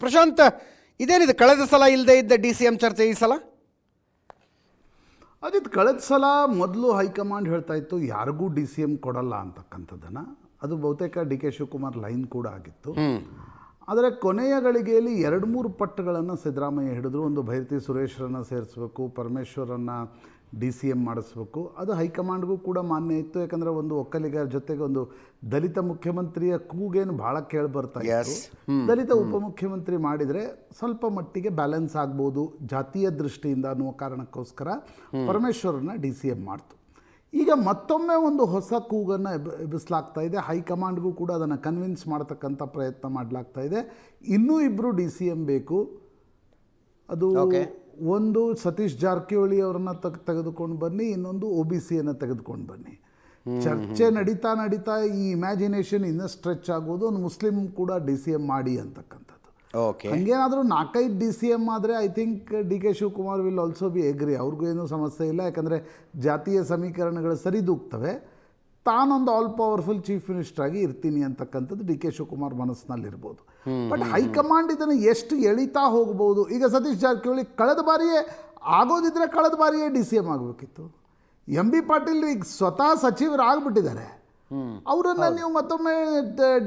ಪ್ರಶಾಂತ್, ಇದೇನಿದೆ ಕಳೆದ ಸಲ ಇಲ್ಲದೆ ಇದ್ದ DCM ಚರ್ಚೆ ಈ ಸಲ? ಅದಿತ್ತು ಕಳೆದ ಸಲ ಮೊದಲು ಹೈಕಮಾಂಡ್ ಹೇಳ್ತಾ ಇತ್ತು ಯಾರಿಗೂ DCM ಕೊಡಲ್ಲ ಅಂತಕ್ಕಂಥದ್ದನ್ನು. ಅದು ಬಹುತೇಕ DK ಶಿವಕುಮಾರ್ ಲೈನ್ ಕೂಡ ಆಗಿತ್ತು. ಆದರೆ ಕೊನೆಯ ಗಳಿಗೆಯಲ್ಲಿ 2-3 ಪಟ್ಟಗಳನ್ನು ಸಿದ್ದರಾಮಯ್ಯ ಹಿಡಿದ್ರು. ಒಂದು ಭೈರತಿ ಸುರೇಶ್ರನ್ನು ಸೇರಿಸ್ಬೇಕು, ಪರಮೇಶ್ವರನ್ನು DCM ಮಾಡಿಸ್ಬೇಕು. ಅದು ಹೈಕಮಾಂಡ್ಗೂ ಕೂಡ ಮಾನ್ಯ ಇತ್ತು. ಯಾಕಂದರೆ ಒಂದು ಒಕ್ಕಲಿಗರ ಜೊತೆಗೆ ಒಂದು ದಲಿತ ಮುಖ್ಯಮಂತ್ರಿಯ ಕೂಗೇನು ಭಾಳ ಕೇಳಿ ಬರ್ತಾ ಇತ್ತು. ದಲಿತ ಉಪಮುಖ್ಯಮಂತ್ರಿ ಮಾಡಿದರೆ ಸ್ವಲ್ಪ ಮಟ್ಟಿಗೆ ಬ್ಯಾಲೆನ್ಸ್ ಆಗ್ಬೋದು ಜಾತೀಯ ದೃಷ್ಟಿಯಿಂದ ಅನ್ನುವ ಕಾರಣಕ್ಕೋಸ್ಕರ ಪರಮೇಶ್ವರನ್ನ DCM ಮಾಡ್ತು. ಈಗ ಮತ್ತೊಮ್ಮೆ ಒಂದು ಹೊಸ ಕೂಗನ್ನು ಎಬ್ಬಿಸಲಾಗ್ತಾ ಇದೆ. ಹೈಕಮಾಂಡ್ಗೂ ಕೂಡ ಅದನ್ನು ಕನ್ವಿನ್ಸ್ ಮಾಡತಕ್ಕಂಥ ಪ್ರಯತ್ನ ಮಾಡಲಾಗ್ತಾ ಇದೆ. ಇನ್ನೂ ಇಬ್ಬರು DCM ಬೇಕು. ಅದು ಒಂದು ಸತೀಶ್ ಜಾರಕಿಹೊಳಿ ಅವರನ್ನು ತೆಗೆದುಕೊಂಡು ಬನ್ನಿ, ಇನ್ನೊಂದು OBCಯನ್ನು ತೆಗೆದುಕೊಂಡು ಬನ್ನಿ. ಚರ್ಚೆ ನಡೀತಾ ಈ ಇಮ್ಯಾಜಿನೇಷನ್ ಇನ್ನೂ ಸ್ಟ್ರೆಚ್ ಆಗೋದು ಒಂದು ಮುಸ್ಲಿಂ ಕೂಡ DCM ಮಾಡಿ ಅಂತಕ್ಕಂಥದ್ದು. ಹಂಗೇನಾದರೂ 4-5 DCM ಆದರೆ I think DK Shivakumar will also be agree. ಅವ್ರಿಗೂ ಏನೂ ಸಮಸ್ಯೆ ಇಲ್ಲ. ಯಾಕಂದರೆ ಜಾತೀಯ ಸಮೀಕರಣಗಳು ಸರಿದೂಗ್ತವೆ. ತಾನೊಂದು ಆಲ್ ಪವರ್ಫುಲ್ ಚೀಫ್ ಮಿನಿಸ್ಟರ್ ಆಗಿ ಇರ್ತೀನಿ ಅಂತಕ್ಕಂಥದ್ದು DK ಶಿವಕುಮಾರ್ ಮನಸ್ಸಿನಲ್ಲಿರ್ಬೋದು. ಬಟ್ ಹೈಕಮಾಂಡ್ ಇದನ್ನು ಎಷ್ಟು ಎಳಿತಾ ಹೋಗ್ಬೋದು. ಈಗ ಸತೀಶ್ ಜಾರಕಿಹೊಳಿ ಕಳೆದ ಬಾರಿಯೇ ಆಗೋದಿದ್ರೆ ಕಳೆದ ಬಾರಿಯೇ DCM ಆಗಬೇಕಿತ್ತು. MB ಪಾಟೀಲ್ ಈಗ ಸ್ವತಃ ಸಚಿವರಾಗ್ಬಿಟ್ಟಿದ್ದಾರೆ. ಅವರನ್ನು ನೀವು ಮತ್ತೊಮ್ಮೆ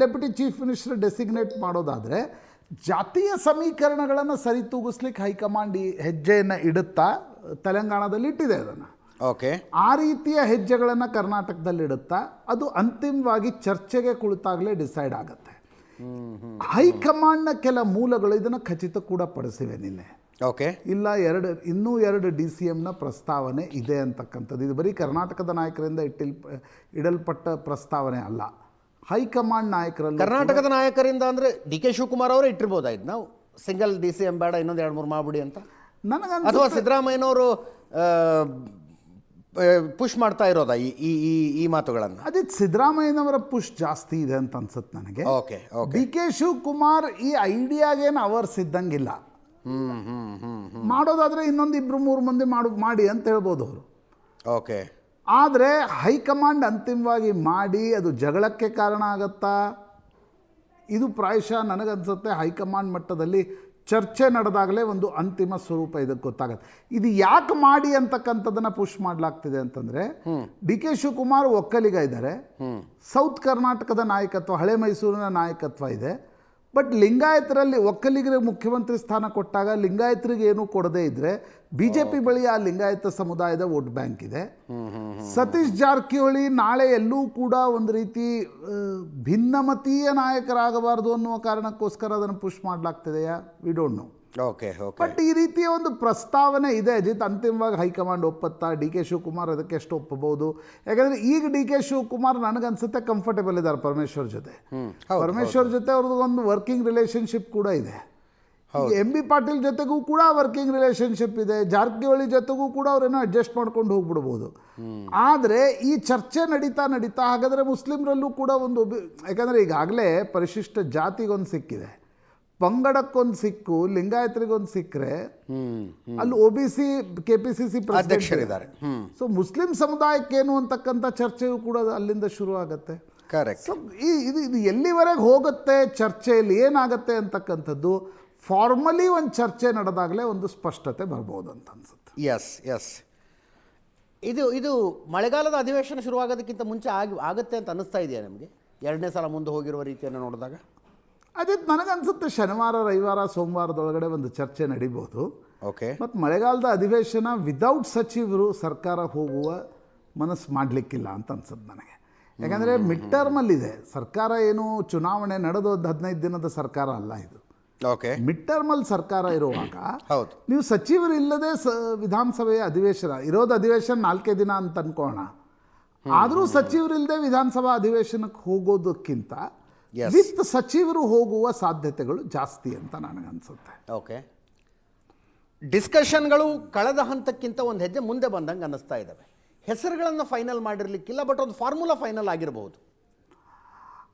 ಡೆಪ್ಯೂಟಿ ಚೀಫ್ ಮಿನಿಸ್ಟರ್ ಡೆಸಿಗ್ನೇಟ್ ಮಾಡೋದಾದರೆ ಜಾತೀಯ ಸಮೀಕರಣಗಳನ್ನು ಸರಿತೂಗಿಸ್ಲಿಕ್ಕೆ ಹೈಕಮಾಂಡ್ ಈ ಹೆಜ್ಜೆಯನ್ನು ಇಡುತ್ತಾ ತೆಲಂಗಾಣದಲ್ಲಿ ಇಟ್ಟಿದೆ ಅದನ್ನು. ಆ ರೀತಿಯ ಹೆಜ್ಜೆಗಳನ್ನು ಕರ್ನಾಟಕದಲ್ಲಿ ಇಡುತ್ತಾ ಅದು ಅಂತಿಮವಾಗಿ ಚರ್ಚೆಗೆ ಕುಳಿತಾಗಲೇ ಡಿಸೈಡ್ ಆಗುತ್ತೆ. ಹೈಕಮಾಂಡ್ನ ಕೆಲ ಮೂಲಗಳು ಇದನ್ನು ಖಚಿತ ಕೂಡ ಪಡಿಸಿವೆ ನಿನ್ನೆ. ಇಲ್ಲ ಇನ್ನೂ 2 DCMನ ಪ್ರಸ್ತಾವನೆ ಇದೆ ಅಂತಕ್ಕಂಥದ್ದು. ಇದು ಬರೀ ಕರ್ನಾಟಕದ ನಾಯಕರಿಂದ ಇಡಲ್ಪಟ್ಟ ಪ್ರಸ್ತಾವನೆ ಅಲ್ಲ. ಹೈಕಮಾಂಡ್ ನಾಯಕರಲ್ಲಿ ಕರ್ನಾಟಕದ ನಾಯಕರಿಂದ ಅಂದರೆ DK ಶಿವಕುಮಾರ್ ಅವರೇ ಇಟ್ಟಿರ್ಬೋದಾಯ್ತು. ನಾವು ಸಿಂಗಲ್ DCM ಬೇಡ, ಇನ್ನೊಂದು 2-3 ಮಾಡ್ಬಿಡಿ ಅಂತ. ಅಥವಾ ಸಿದ್ದರಾಮಯ್ಯನವರು ಪುಷ್ ಮಾಡ್ತಾ ಇರೋದಾ ಈ ಮಾತುಗಳನ್ನು? ಅದೇ ಸಿದ್ದರಾಮಯ್ಯನವರ ಪುಷ್ ಜಾಸ್ತಿ ಇದೆ ಅಂತ ಅನ್ಸುತ್ತೆ ನನಗೆ. DK ಶಿವಕುಮಾರ್ ಈ ಐಡಿಯಾಗೇನು ಅವರ್ಸ್ ಇದ್ದಂಗಿಲ್ಲ. ಮಾಡೋದಾದ್ರೆ ಇನ್ನೊಂದು 2-3 ಮಂದಿ ಮಾಡಿ ಅಂತ ಹೇಳ್ಬೋದು ಅವರು. ಆದರೆ ಹೈಕಮಾಂಡ್ ಅಂತಿಮವಾಗಿ ಮಾಡಿ ಅದು ಜಗಳಕ್ಕೆ ಕಾರಣ ಆಗತ್ತಾ? ಇದು ಪ್ರಾಯಶಃ ನನಗನ್ಸುತ್ತೆ ಹೈಕಮಾಂಡ್ ಮಟ್ಟದಲ್ಲಿ ಚರ್ಚೆ ನಡೆದಾಗಲೇ ಒಂದು ಅಂತಿಮ ಸ್ವರೂಪ ಇದಕ್ಕೆ ಗೊತ್ತಾಗತ್ತೆ. ಇದು ಯಾಕೆ ಮಾಡಿ ಅಂತಕ್ಕಂಥದ್ದನ್ನು ಪುಷ್ ಮಾಡಲಾಗ್ತಿದೆ ಅಂತಂದರೆ DK ಶಿವಕುಮಾರ್ ಒಕ್ಕಲಿಗ ಇದ್ದಾರೆ. ಸೌತ್ ಕರ್ನಾಟಕದ ನಾಯಕತ್ವ, ಹಳೆ ಮೈಸೂರಿನ ನಾಯಕತ್ವ ಇದೆ. ಬಟ್ ಲಿಂಗಾಯತರಲ್ಲಿ ಒಕ್ಕಲಿಗರಿಗೆ ಮುಖ್ಯಮಂತ್ರಿ ಸ್ಥಾನ ಕೊಟ್ಟಾಗ ಲಿಂಗಾಯತರಿಗೆ ಏನೂ ಕೊಡದೇ ಇದ್ದರೆ BJP ಬಳಿ ಆ ಲಿಂಗಾಯತ ಸಮುದಾಯದ ವೋಟ್ ಬ್ಯಾಂಕ್ ಇದೆ. ಸತೀಶ್ ಜಾರಕಿಹೊಳಿ ನಾಳೆ ಎಲ್ಲೂ ಕೂಡ ಒಂದು ರೀತಿ ಭಿನ್ನಮತೀಯ ನಾಯಕರಾಗಬಾರ್ದು ಅನ್ನುವ ಕಾರಣಕ್ಕೋಸ್ಕರ ಅದನ್ನು ಪುಷ್ ಮಾಡಲಾಗ್ತಿದೆಯಾ? We don't know. ಬಟ್ ಈ ರೀತಿಯ ಒಂದು ಪ್ರಸ್ತಾವನೆ ಇದೆ. ಅಜಿತ್, ಅಂತಿಮವಾಗಿ ಹೈಕಮಾಂಡ್ ಒಪ್ಪತ್ತಾ? DK ಶಿವಕುಮಾರ್ ಅದಕ್ಕೆ ಎಷ್ಟು ಒಪ್ಪಬಹುದು? ಯಾಕಂದರೆ ಈಗ DK ಶಿವಕುಮಾರ್ ನನಗನ್ಸುತ್ತೆ ಕಂಫರ್ಟೇಬಲ್ ಇದ್ದಾರೆ ಪರಮೇಶ್ವರ್ ಜೊತೆ. ಪರಮೇಶ್ವರ್ ಜೊತೆ ಅವ್ರದ್ದು ಒಂದು ವರ್ಕಿಂಗ್ ರಿಲೇಷನ್ಶಿಪ್ ಕೂಡ ಇದೆ. MB ಪಾಟೀಲ್ ಜೊತೆಗೂ ಕೂಡ ವರ್ಕಿಂಗ್ ರಿಲೇಷನ್ಶಿಪ್ ಇದೆ. ಜಾರಕಿಹೊಳಿ ಜೊತೆಗೂ ಕೂಡ ಅವರೇನೋ ಅಡ್ಜಸ್ಟ್ ಮಾಡ್ಕೊಂಡು ಹೋಗ್ಬಿಡ್ಬೋದು. ಆದರೆ ಈ ಚರ್ಚೆ ನಡೀತಾ ಹಾಗಾದರೆ ಮುಸ್ಲಿಮರಲ್ಲೂ ಕೂಡ ಒಂದು ಯಾಕಂದರೆ ಈಗಾಗಲೇ ಪರಿಶಿಷ್ಟ ಜಾತಿಗೊಂದು ಸಿಕ್ಕಿದೆ, ಪಂಗಡಕ್ಕೊಂದು ಸಿಕ್ಕು, ಲಿಂಗಾಯತರಿಗೊಂದು ಸಿಕ್ಕರೆ ಅಲ್ಲಿ OBC KPCC ಅಧ್ಯಕ್ಷರಿದ್ದಾರೆ. ಸೊ ಮುಸ್ಲಿಂ ಸಮುದಾಯಕ್ಕೇನು ಅಂತಕ್ಕಂಥ ಚರ್ಚೆಯೂ ಕೂಡ ಅಲ್ಲಿಂದ ಶುರು ಆಗುತ್ತೆ. ಸೊ ಇದು ಎಲ್ಲಿವರೆಗೆ ಹೋಗುತ್ತೆ, ಚರ್ಚೆಯಲ್ಲಿ ಏನಾಗುತ್ತೆ ಅಂತಕ್ಕಂಥದ್ದು ಫಾರ್ಮಲಿ ಒಂದು ಚರ್ಚೆ ನಡೆದಾಗಲೇ ಒಂದು ಸ್ಪಷ್ಟತೆ ಬರ್ಬೋದು ಅಂತ ಅನ್ಸುತ್ತೆ. ಎಸ್ ಇದು ಮಳೆಗಾಲದ ಅಧಿವೇಶನ ಶುರುವಾಗೋದಕ್ಕಿಂತ ಮುಂಚೆ ಆಗುತ್ತೆ ಅಂತ ಅನ್ನಿಸ್ತಾ ಇದೆಯಾ ನಿಮಗೆ? 2ನೇ ಸಲ ಮುಂದೆ ಹೋಗಿರುವ ರೀತಿಯನ್ನು ನೋಡಿದಾಗ ಅದೇ ನನಗನ್ಸುತ್ತೆ ಶನಿವಾರ, ರವಿವಾರ, ಸೋಮವಾರದೊಳಗಡೆ ಒಂದು ಚರ್ಚೆ ನಡೀಬೋದು. ಮತ್ತು ಮಳೆಗಾಲದ ಅಧಿವೇಶನ ವಿದೌಟ್ ಸಚಿವರು ಸರ್ಕಾರ ಹೋಗುವ ಮನಸ್ಸು ಮಾಡಲಿಕ್ಕಿಲ್ಲ ಅಂತ ಅನ್ಸುತ್ತೆ ನನಗೆ. ಯಾಕಂದರೆ ಮಿಡ್ ಟರ್ಮಲ್ಲಿದೆ ಸರ್ಕಾರ. ಏನು ಚುನಾವಣೆ ನಡೆದು 15 ದಿನದ ಸರ್ಕಾರ ಅಲ್ಲ ಇದು. ಮಿಡ್ ಟರ್ಮಲ್ಲಿ ಸರ್ಕಾರ ಇರುವಾಗ ನೀವು ಸಚಿವರು ಇಲ್ಲದೆ ವಿಧಾನಸಭೆಯ ಅಧಿವೇಶನ ಇರೋದು, ಅಧಿವೇಶನ 4 ದಿನ ಅಂತ ಅನ್ಕೋಣ. ಆದರೂ ಸಚಿವರಿಲ್ಲದೆ ವಿಧಾನಸಭಾ ಅಧಿವೇಶನಕ್ಕೆ ಹೋಗೋದಕ್ಕಿಂತ ವಿತ್ ಸಚಿವರು ಹೋಗುವ ಸಾಧ್ಯತೆಗಳು ಜಾಸ್ತಿ ಅಂತ ನನಗನ್ಸುತ್ತೆ. ಡಿಸ್ಕಷನ್ಗಳು ಕಳೆದ ಹಂತಕ್ಕಿಂತ ಒಂದು ಹೆಜ್ಜೆ ಮುಂದೆ ಬಂದಂಗೆ ಅನ್ನಿಸ್ತಾ ಇದ್ದಾವೆ. ಹೆಸರುಗಳನ್ನು ಫೈನಲ್ ಮಾಡಿರಲಿಕ್ಕಿಲ್ಲ, ಬಟ್ ಒಂದು ಫಾರ್ಮುಲಾ ಫೈನಲ್ ಆಗಿರಬಹುದು.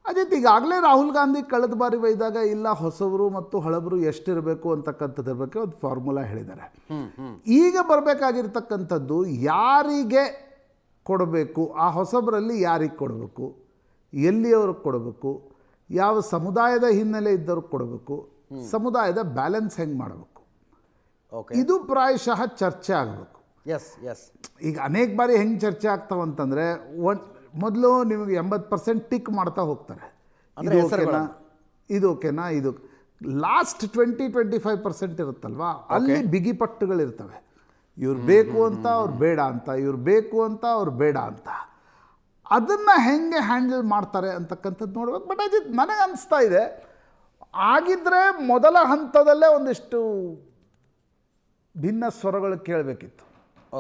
ಅದೇ ಈಗಾಗಲೇ ರಾಹುಲ್ ಗಾಂಧಿ ಕಳೆದ ಬಾರಿ ಬೈದಾಗ ಇಲ್ಲ ಹೊಸವರು ಮತ್ತು ಹಳಬರು ಎಷ್ಟಿರಬೇಕು ಅಂತಕ್ಕಂಥದ್ದು ಇರಬೇಕು ಒಂದು ಫಾರ್ಮುಲಾ ಹೇಳಿದ್ದಾರೆ. ಈಗ ಬರಬೇಕಾಗಿರ್ತಕ್ಕಂಥದ್ದು ಯಾರಿಗೆ ಕೊಡಬೇಕು, ಆ ಹೊಸಬರಲ್ಲಿ ಯಾರಿಗೆ ಕೊಡಬೇಕು, ಎಲ್ಲಿಯವ್ರಿಗೆ ಕೊಡಬೇಕು, ಯಾವ ಸಮುದಾಯದ ಹಿನ್ನೆಲೆ ಇದ್ದವ್ರಿಗೆ ಕೊಡಬೇಕು, ಸಮುದಾಯದ ಬ್ಯಾಲೆನ್ಸ್ ಹೆಂಗೆ ಮಾಡಬೇಕು, ಓಕೆ, ಇದು ಪ್ರಾಯಶಃ ಚರ್ಚೆ ಆಗಬೇಕು. Yes yes. ಈಗ ಅನೇಕ ಬಾರಿ ಹೆಂಗೆ ಚರ್ಚೆ ಆಗ್ತಾವಂತಂದರೆ ಮೊದಲು ನಿಮಗೆ 80% ಟಿಕ್ ಮಾಡ್ತಾ ಹೋಗ್ತಾರೆ, ಅಂದ್ರೆ ಇದು ಓಕೆನಾ, ಇದು ಓಕೆನಾ, ಇದು ಲಾಸ್ಟ್ 20-25% ಇರುತ್ತಲ್ವಾ, ಅಲ್ಲಿ ಬಿಗಿಪಟ್ಟುಗಳಿರ್ತವೆ. ಇವ್ರು ಬೇಕು ಅಂತ ಅವ್ರು ಬೇಡ ಅಂತ, ಇವ್ರು ಬೇಕು ಅಂತ ಅವ್ರು ಬೇಡ ಅಂತ. ಅದನ್ನು ಹೆಂಗೆ ಹ್ಯಾಂಡಲ್ ಮಾಡ್ತಾರೆ ಅಂತಕ್ಕಂಥದ್ದು ನೋಡ್ಬೇಕು. ಬಟ್ ಅಜಿತ್, ನನಗೆ ಅನಿಸ್ತಾ ಇದೆ ಆಗಿದ್ದರೆ ಮೊದಲ ಹಂತದಲ್ಲೇ ಒಂದಿಷ್ಟು ಭಿನ್ನ ಸ್ವರಗಳು ಕೇಳಬೇಕಿತ್ತು.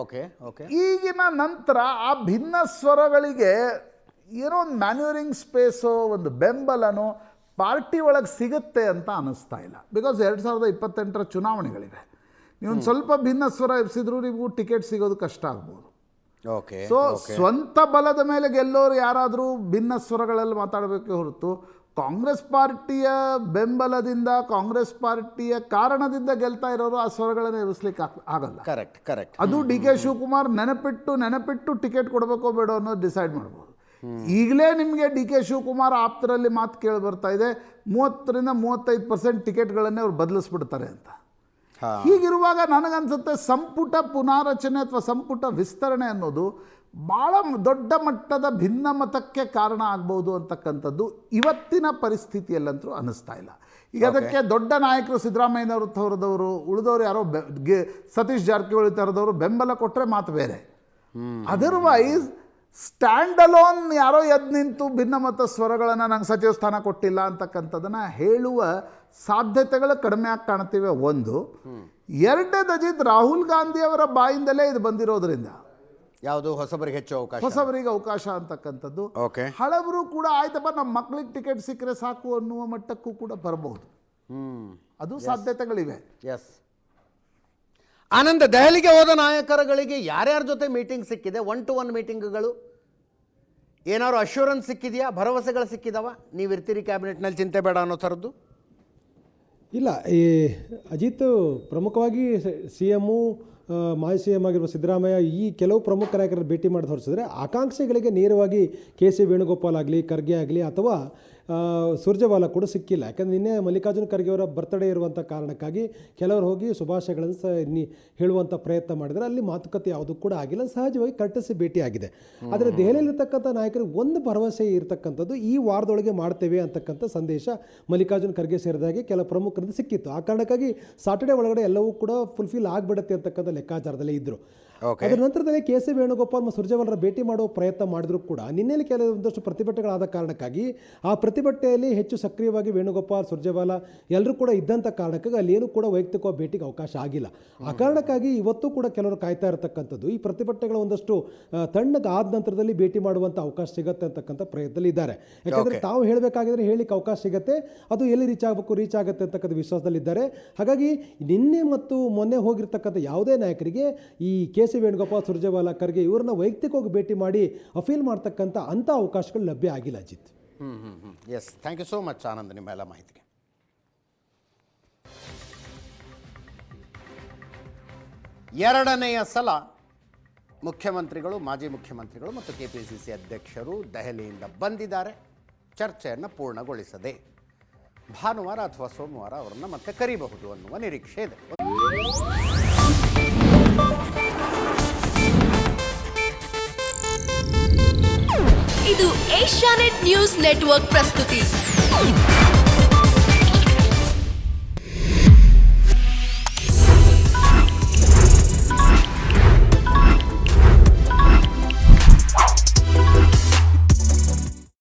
Okay okay. ಈಗಿನ ನಂತರ ಆ ಭಿನ್ನ ಸ್ವರಗಳಿಗೆ ಏನೋ ಒಂದು ಮ್ಯಾನ್ಯೂರಿಂಗ್ ಸ್ಪೇಸೋ ಒಂದು ಬೆಂಬಲನೋ ಪಾರ್ಟಿ ಒಳಗೆ ಸಿಗುತ್ತೆ ಅಂತ ಅನ್ನಿಸ್ತಾ ಇಲ್ಲ. ಬಿಕಾಸ್ 2028 ಚುನಾವಣೆಗಳಿವೆ. ನೀವೊಂದು ಸ್ವಲ್ಪ ಭಿನ್ನ ಸ್ವರ ಎಬ್ಸಿದ್ರು ನೀವು ಟಿಕೆಟ್ ಸಿಗೋದು ಕಷ್ಟ ಆಗ್ಬೋದು. ಓಕೆ. ಸೊ ಸ್ವಂತ ಬಲದ ಮೇಲೆ ಗೆಲ್ಲೋರು ಯಾರಾದರೂ ಭಿನ್ನ ಸ್ವರಗಳಲ್ಲಿ ಮಾತಾಡಬೇಕೆ ಹೊರತು ಕಾಂಗ್ರೆಸ್ ಪಾರ್ಟಿಯ ಬೆಂಬಲದಿಂದ, ಕಾಂಗ್ರೆಸ್ ಪಾರ್ಟಿಯ ಕಾರಣದಿಂದ ಗೆಲ್ತಾ ಇರೋರು ಆ ಸ್ವರಗಳನ್ನು ಎಬ್ಬಿಸ್ಲಿಕ್ಕೆ ಆಗಲ್ಲ. Correct correct. ಅದು ಡಿ.ಕೆ. ಶಿವಕುಮಾರ್ ನೆನಪಿಟ್ಟು ಟಿಕೆಟ್ ಕೊಡಬೇಕೋ ಬೇಡ ಅನ್ನೋದು ಡಿಸೈಡ್ ಮಾಡ್ಬೋದು. ಈಗಲೇ ನಿಮಗೆ ಡಿ.ಕೆ. ಶಿವಕುಮಾರ್ ಆಪ್ತರಲ್ಲಿ ಮಾತು ಕೇಳಿ ಬರ್ತಾ ಇದೆ, 30-35% ಟಿಕೆಟ್ಗಳನ್ನೇ ಅವ್ರು ಬದಲಿಸ್ಬಿಡ್ತಾರೆ ಅಂತ. ಹೀಗಿರುವಾಗ ನನಗನ್ಸುತ್ತೆ ಸಂಪುಟ ಪುನಾರಚನೆ ಅಥವಾ ಸಂಪುಟ ವಿಸ್ತರಣೆ ಅನ್ನೋದು ಭಾಳ ದೊಡ್ಡ ಮಟ್ಟದ ಭಿನ್ನಮತಕ್ಕೆ ಕಾರಣ ಆಗ್ಬೋದು ಅಂತಕ್ಕಂಥದ್ದು ಇವತ್ತಿನ ಪರಿಸ್ಥಿತಿಯಲ್ಲಂತೂ ಅನ್ನಿಸ್ತಾ ಇಲ್ಲ. ಈಗ ಅದಕ್ಕೆ ದೊಡ್ಡ ನಾಯಕರು ಸಿದ್ದರಾಮಯ್ಯನವರು ಥರದವರು, ಉಳಿದವರು ಯಾರೋ ಸತೀಶ್ ಜಾರಕಿಹೊಳಿ ಥರದವರು ಬೆಂಬಲ ಕೊಟ್ಟರೆ ಮಾತು ಬೇರೆ. ಅದರ್ವೈಸ್ ಸ್ಟ್ಯಾಂಡ್ ಅಲೋನ್ ಯಾರೋ ಎದ್ದು ನಿಂತು ಭಿನ್ನಮತ ಸ್ವರಗಳನ್ನು ನಂಗೆ ಸಚಿವ ಸ್ಥಾನ ಕೊಟ್ಟಿಲ್ಲ ಅಂತಕ್ಕಂಥದ್ದನ್ನು ಹೇಳುವ ಸಾಧ್ಯತೆಗಳು ಕಡಿಮೆ ಆಗಿ ಕಾಣ್ತಿವೆ. ಒಂದು. ಎರಡನೇದು ಅಜಿತ್, ರಾಹುಲ್ ಗಾಂಧಿಯವರ ಬಾಯಿಂದಲೇ ಇದು ಬಂದಿರೋದ್ರಿಂದ ಯಾವುದು ಹೊಸಬರಿಗೆ ಹೆಚ್ಚು ಅವಕಾಶ, ಹೊಸಬರಿಗೆ ಅವಕಾಶ ಅಂತಕ್ಕಂಥದ್ದು. ಹಳಬರು ಕೂಡ ಆಯ್ತಪ್ಪ ನಮ್ಮ ಮಕ್ಕಳಿಗೆ ಟಿಕೆಟ್ ಸಿಕ್ಕರೆ ಸಾಕು ಅನ್ನುವ ಮಟ್ಟಕ್ಕೂ ಕೂಡ ಬರಬಹುದು. ಅದು ಸಾಧ್ಯತೆಗಳಿವೆ. ಎಸ್. ಆನಂದ್, ದೆಹಲಿಗೆ ಹೋದ ನಾಯಕರುಗಳಿಗೆ ಯಾರ್ಯಾರ ಜೊತೆ ಮೀಟಿಂಗ್ ಸಿಕ್ಕಿದೆ? 1-to-1 ಮೀಟಿಂಗ್ಗಳು ಏನಾದ್ರು ಅಶ್ಯೂರೆನ್ಸ್ ಸಿಕ್ಕಿದೆಯಾ? ಭರವಸೆಗಳು ಸಿಕ್ಕಿದಾವ? ನೀವು ಇರ್ತೀರಿ ಕ್ಯಾಬಿನೆಟ್ನಲ್ಲಿ, ಚಿಂತೆ ಬೇಡ ಅನ್ನೋ ಥರದ್ದು? ಇಲ್ಲ, ಈ ಅಜಿತ್ ಪ್ರಮುಖವಾಗಿ CM ಮಾಜಿ CM ಆಗಿರುವ ಸಿದ್ದರಾಮಯ್ಯ ಈ ಕೆಲವು ಪ್ರಮುಖ ನಾಯಕರನ್ನು ಭೇಟಿ ಮಾಡಿ ಹೊರಿಸಿದ್ರೆ ಆಕಾಂಕ್ಷಿಗಳಿಗೆ ನೇರವಾಗಿ ಕೆ.ಸಿ. ವೇಣುಗೋಪಾಲ್ ಆಗಲಿ, ಖರ್ಗೆ ಆಗಲಿ ಅಥವಾ ಸುರ್ಜೇವಾಲಾ ಕೂಡ ಸಿಕ್ಕಿಲ್ಲ. ಯಾಕಂದರೆ ನಿನ್ನೆ ಮಲ್ಲಿಕಾರ್ಜುನ ಖರ್ಗೆ ಅವರ ಬರ್ತ್ಡೇ ಇರುವಂಥ ಕಾರಣಕ್ಕಾಗಿ ಕೆಲವರು ಹೋಗಿ ಶುಭಾಶಯಗಳನ್ನು ಹೇಳುವಂಥ ಪ್ರಯತ್ನ ಮಾಡಿದರೆ ಅಲ್ಲಿ ಮಾತುಕತೆ ಯಾವುದೂ ಕೂಡ ಆಗಿಲ್ಲ. ಸಹಜವಾಗಿ ಕರ್ಟಸಿ ಭೇಟಿ ಆಗಿದೆ. ಆದರೆ ದೆಹಲಿಯಲ್ಲಿರ್ತಕ್ಕಂಥ ನಾಯಕರಿಗೆ ಒಂದು ಭರವಸೆ ಇರತಕ್ಕಂಥದ್ದು, ಈ ವಾರದೊಳಗೆ ಮಾಡ್ತೇವೆ ಅಂತಕ್ಕಂಥ ಸಂದೇಶ ಮಲ್ಲಿಕಾರ್ಜುನ ಖರ್ಗೆ ಸೇರಿದಾಗೆ ಕೆಲ ಪ್ರಮುಖರಿಂದ ಸಿಕ್ಕಿತ್ತು. ಆ ಕಾರಣಕ್ಕಾಗಿ ಸಾಟರ್ಡೆ ಒಳಗಡೆ ಎಲ್ಲವೂ ಕೂಡ ಫುಲ್ಫಿಲ್ ಆಗಿಬಿಡುತ್ತೆ ಅಂತಕ್ಕಂಥ ಲೆಕ್ಕಾಚಾರದಲ್ಲೇ ಇದ್ದರು. ಅದರ ನಂತರದಲ್ಲಿ ಕೆ.ಸಿ. ವೇಣುಗೋಪಾಲ್ ಮತ್ತು ಸುರ್ಜೇವಾಲರ ಭೇಟಿ ಮಾಡುವ ಪ್ರಯತ್ನ ಮಾಡಿದ್ರು ಕೂಡ ನಿನ್ನೆಯಲ್ಲಿ ಕೆಲವೊಂದಷ್ಟು ಪ್ರತಿಭಟನೆಗಳಾದ ಕಾರಣಕ್ಕಾಗಿ ಆ ಪ್ರತಿಭಟನೆಯಲ್ಲಿ ಹೆಚ್ಚು ಸಕ್ರಿಯವಾಗಿ ವೇಣುಗೋಪಾಲ್, ಸುರ್ಜೇವಾಲಾ ಎಲ್ಲರೂ ಕೂಡ ಇದ್ದಂಥ ಕಾರಣಕ್ಕಾಗಿ ಅಲ್ಲೇನೂ ಕೂಡ ವೈಯಕ್ತಿಕ ಭೇಟಿಗೆ ಅವಕಾಶ ಆಗಿಲ್ಲ. ಆ ಕಾರಣಕ್ಕಾಗಿ ಇವತ್ತು ಕೂಡ ಕೆಲವರು ಕಾಯ್ತಾ ಇರತಕ್ಕಂಥದ್ದು ಈ ಪ್ರತಿಭಟನೆಗಳ ಒಂದಷ್ಟು ತಣ್ಣಗಾದ ನಂತರದಲ್ಲಿ ಭೇಟಿ ಮಾಡುವಂಥ ಅವಕಾಶ ಸಿಗುತ್ತೆ ಅಂತಕ್ಕಂಥ ಪ್ರಯತ್ನದಲ್ಲಿ ಇದ್ದಾರೆ. ಯಾಕಂದರೆ ತಾವು ಹೇಳಬೇಕಾಗಿದ್ರೆ ಹೇಳಿಕ್ಕೆ ಅವಕಾಶ ಸಿಗುತ್ತೆ, ಅದು ಎಲ್ಲಿ ರೀಚ್ ಆಗುತ್ತೆ ಅಂತಕ್ಕಂಥ ವಿಶ್ವಾಸದಲ್ಲಿದ್ದಾರೆ. ಹಾಗಾಗಿ ನಿನ್ನೆ ಮತ್ತು ಮೊನ್ನೆ ಹೋಗಿರ್ತಕ್ಕಂಥ ಯಾವುದೇ ನಾಯಕರಿಗೆ ಈ ಕೆ.ಸಿ. ವೇಣುಗೋಪಾಲ್, ಸುರ್ಜೇವಾಲಾ, ಖರ್ಗೆ ಇವರನ್ನ ವೈಯಕ್ತಿಕವಾಗಿ ಭೇಟಿ ಮಾಡಿ ಅಪೀಲ್ ಮಾಡ್ತಕ್ಕಂಥ ಅಂಥ ಅವಕಾಶಗಳು ಲಭ್ಯ ಆಗಿಲ್ಲ Ajith. Yes, thank you so much Anand, ನಿಮ್ಮ ಎಲ್ಲ ಮಾಹಿತಿಗೆ. ಎರಡನೆಯ ಸಲ ಮುಖ್ಯಮಂತ್ರಿಗಳು, ಮಾಜಿ ಮುಖ್ಯಮಂತ್ರಿಗಳು ಮತ್ತು KPCC ಅಧ್ಯಕ್ಷರು ದೆಹಲಿಯಿಂದ ಬಂದಿದ್ದಾರೆ. ಚರ್ಚೆಯನ್ನು ಪೂರ್ಣಗೊಳಿಸದೆ ಭಾನುವಾರ ಅಥವಾ ಸೋಮವಾರ ಅವರನ್ನು ಮತ್ತೆ ಕರೀಬಹುದು ಅನ್ನುವ ನಿರೀಕ್ಷೆ ಇದೆ. ಇದು ಏಷ್ಯಾನೆಟ್ ನ್ಯೂಸ್ ನೆಟ್ವರ್ಕ್ ಪ್ರಸ್ತುತಿ.